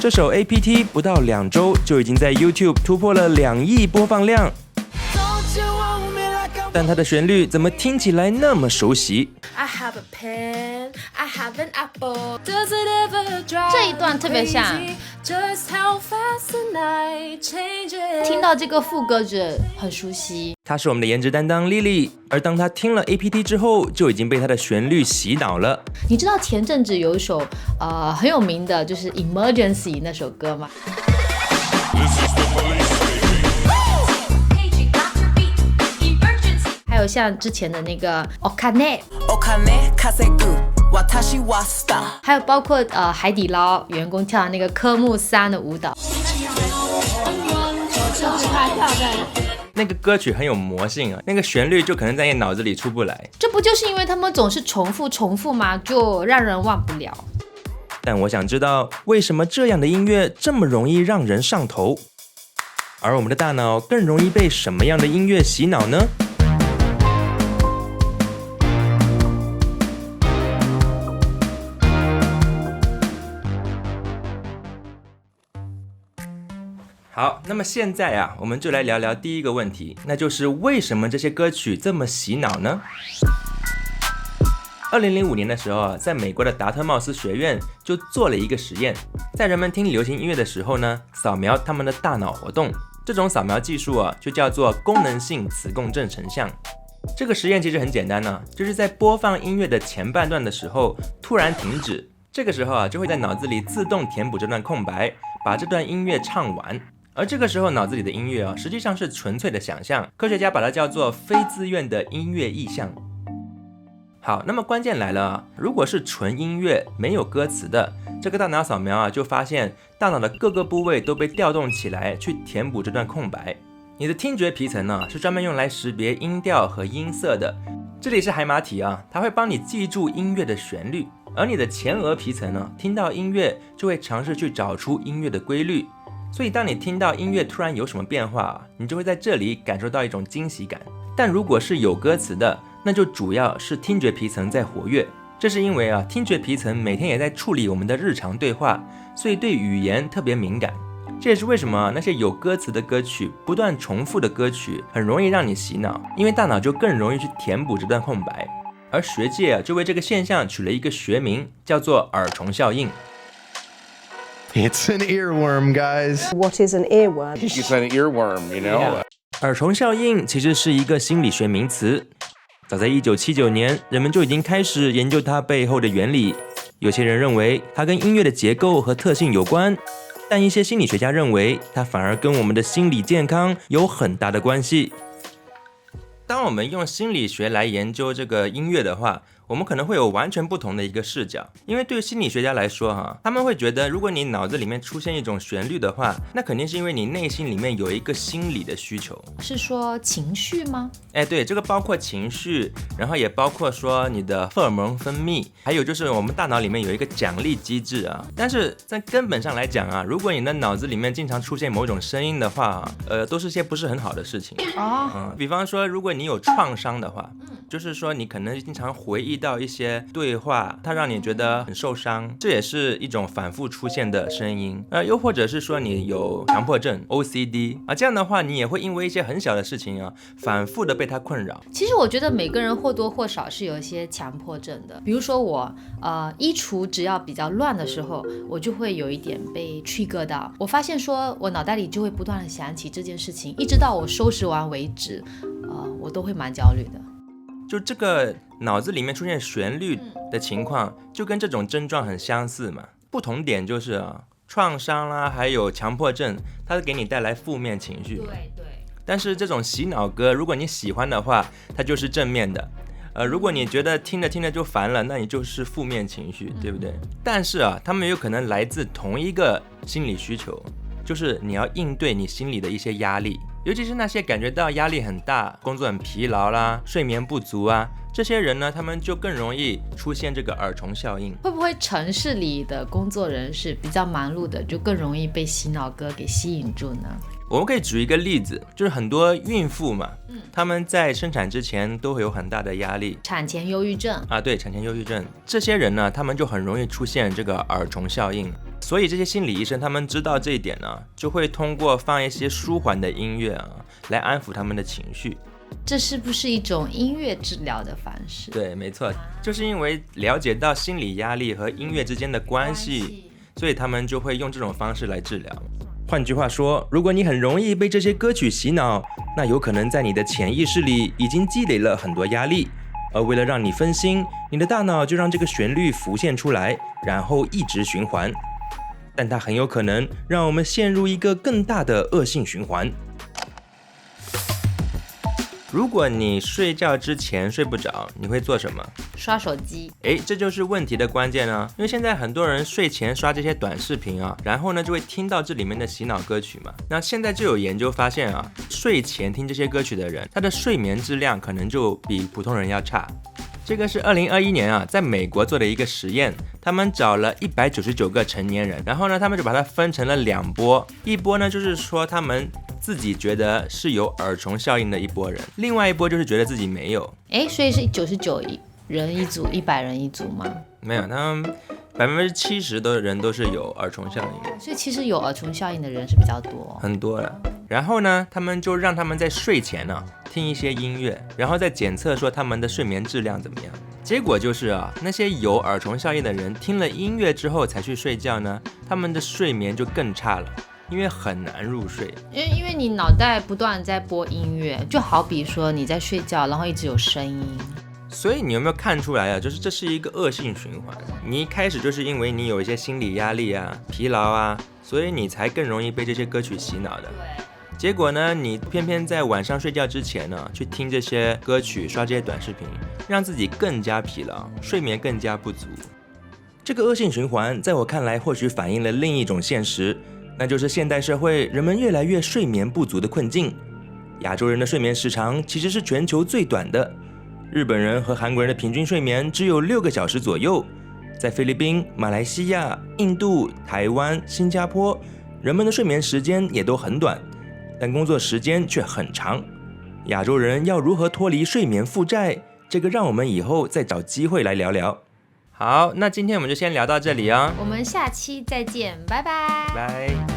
这首 APT 不到2周就已经在 YouTube 突破了2亿播放量，但它的旋律怎么听起来那么熟悉？ I have a pen, I have an apple. Does it ever drive 这一段特别像 crazy? Just how fast the night changes. 听到这个副歌就很熟悉。她是我们的颜值担当 Lily， 而当她听了 APT 之后，就已经被她的旋律洗脑了。你知道前阵子有一首很有名的，就是 Emergency 那首歌吗？还有像之前的那个 Okane， 还有包括海底捞员工跳的那个科目3的舞蹈。那个歌曲很有魔性啊，那个旋律就可能在你脑子里出不来。这不就是因为他们总是重复吗？就让人忘不了。但我想知道，为什么这样的音乐这么容易让人上头？而我们的大脑更容易被什么样的音乐洗脑呢？好，那么现在啊，我们就来聊聊第一个问题，那就是为什么这些歌曲这么洗脑呢？2005年的时候啊，在美国的达特茂斯学院就做了一个实验，在人们听流行音乐的时候呢，扫描他们的大脑活动。这种扫描技术啊，就叫做功能性磁共振成像。这个实验其实很简单呢，就是在播放音乐的前半段的时候突然停止，这个时候啊，就会在脑子里自动填补这段空白，把这段音乐唱完。而这个时候脑子里的音乐啊，实际上是纯粹的想象，科学家把它叫做非自愿的音乐意象。好，那么关键来了啊，如果是纯音乐没有歌词的，这个大脑扫描啊，就发现大脑的各个部位都被调动起来，去填补这段空白。你的听觉皮层呢，是专门用来识别音调和音色的，这里是海马体啊，它会帮你记住音乐的旋律。而你的前额皮层呢，听到音乐就会尝试去找出音乐的规律。所以当你听到音乐突然有什么变化，你就会在这里感受到一种惊喜感。但如果是有歌词的，那就主要是听觉皮层在活跃。这是因为啊，听觉皮层每天也在处理我们的日常对话，所以对语言特别敏感。这也是为什么那些有歌词的歌曲，不断重复的歌曲很容易让你洗脑，因为大脑就更容易去填补这段空白。而学界啊，就为这个现象取了一个学名，叫做耳虫效应。It's an earworm, guys. What is an earworm? It's an earworm, you know? 耳虫效应其实是一个心理学名词，早在1979年，人们就已经开始研究它背后的原理。有些人认为它跟音乐的结构和特性有关，但一些心理学家认为它反而跟我们的心理健康有很大的关系。当我们用心理学来研究这个音乐的话，我们可能会有完全不同的一个视角，因为对于心理学家来说他们会觉得，如果你脑子里面出现一种旋律的话，那肯定是因为你内心里面有一个心理的需求。是说情绪吗？对，这个包括情绪，然后也包括说你的荷尔蒙分泌，还有就是我们大脑里面有一个奖励机制啊。但是在根本上来讲啊，如果你的脑子里面经常出现某种声音的话都是些不是很好的事情比方说，如果你有创伤的话，就是说你可能经常回忆到一些对话，它让你觉得很受伤，这也是一种反复出现的声音。又或者是说你有强迫症 OCD 这样的话，你也会因为一些很小的事情反复的被它困扰。其实我觉得每个人或多或少是有一些强迫症的，比如说我衣橱只要比较乱的时候，我就会有一点被trigger到。我发现说我脑袋里就会不断的想起这件事情，一直到我收拾完为止，我都会蛮焦虑的。就这个脑子里面出现旋律的情况，就跟这种症状很相似嘛。不同点就是创伤啦，还有强迫症，它是给你带来负面情绪。对。但是这种洗脑歌，如果你喜欢的话，它就是正面的。如果你觉得听着听着就烦了，那你就是负面情绪，对不对？但是它们有可能来自同一个心理需求，就是你要应对你心里的一些压力。尤其是那些感觉到压力很大，工作很疲劳啦，睡眠不足这些人呢，他们就更容易出现这个耳虫效应。会不会城市里的工作人士比较忙碌的，就更容易被洗脑歌给吸引住呢？我们可以举一个例子，就是很多孕妇嘛，他们在生产之前都会有很大的压力，产前忧郁症对，产前忧郁症，这些人呢，他们就很容易出现这个耳虫效应。所以这些心理医生他们知道这一点呢，就会通过放一些舒缓的音乐啊，来安抚他们的情绪。这是不是一种音乐治疗的方式？对，没错，就是因为了解到心理压力和音乐之间的关系，所以他们就会用这种方式来治疗。换句话说，如果你很容易被这些歌曲洗脑，那有可能在你的潜意识里已经积累了很多压力，而为了让你分心，你的大脑就让这个旋律浮现出来，然后一直循环。但它很有可能让我们陷入一个更大的恶性循环。如果你睡觉之前睡不着，你会做什么？刷手机。这就是问题的关键啊！因为现在很多人睡前刷这些短视频啊，然后呢就会听到这里面的洗脑歌曲嘛。那现在就有研究发现啊，睡前听这些歌曲的人，他的睡眠质量可能就比普通人要差。这个是2021年啊，在美国做的一个实验，他们找了199个成年人，然后呢，他们就把它分成了2波，一波呢就是说他们自己觉得是有耳虫效应的一波人，另外一波就是觉得自己没有。所以是99人一组，100人一组吗？没有，他们70%的人都是有耳虫效应，所以其实有耳虫效应的人是比较多，很多了。然后呢，他们就让他们在睡前呢听一些音乐，然后再检测说他们的睡眠质量怎么样。结果就是啊，那些有耳虫效应的人听了音乐之后才去睡觉呢，他们的睡眠就更差了。因为很难入睡，因为你脑袋不断在播音乐，就好比说你在睡觉，然后一直有声音。所以你有没有看出来啊？就是这是一个恶性循环。你一开始就是因为你有一些心理压力啊、疲劳啊，所以你才更容易被这些歌曲洗脑的。结果呢，你偏偏在晚上睡觉之前呢，去听这些歌曲、刷这些短视频，让自己更加疲劳，睡眠更加不足。这个恶性循环，在我看来，或许反映了另一种现实。那就是现代社会人们越来越睡眠不足的困境。亚洲人的睡眠时长其实是全球最短的，日本人和韩国人的平均睡眠只有6个小时左右。在菲律宾、马来西亚、印度、台湾、新加坡，人们的睡眠时间也都很短，但工作时间却很长。亚洲人要如何脱离睡眠负债？这个让我们以后再找机会来聊聊。好，那今天我们就先聊到这里啊，我们下期再见，拜拜。拜。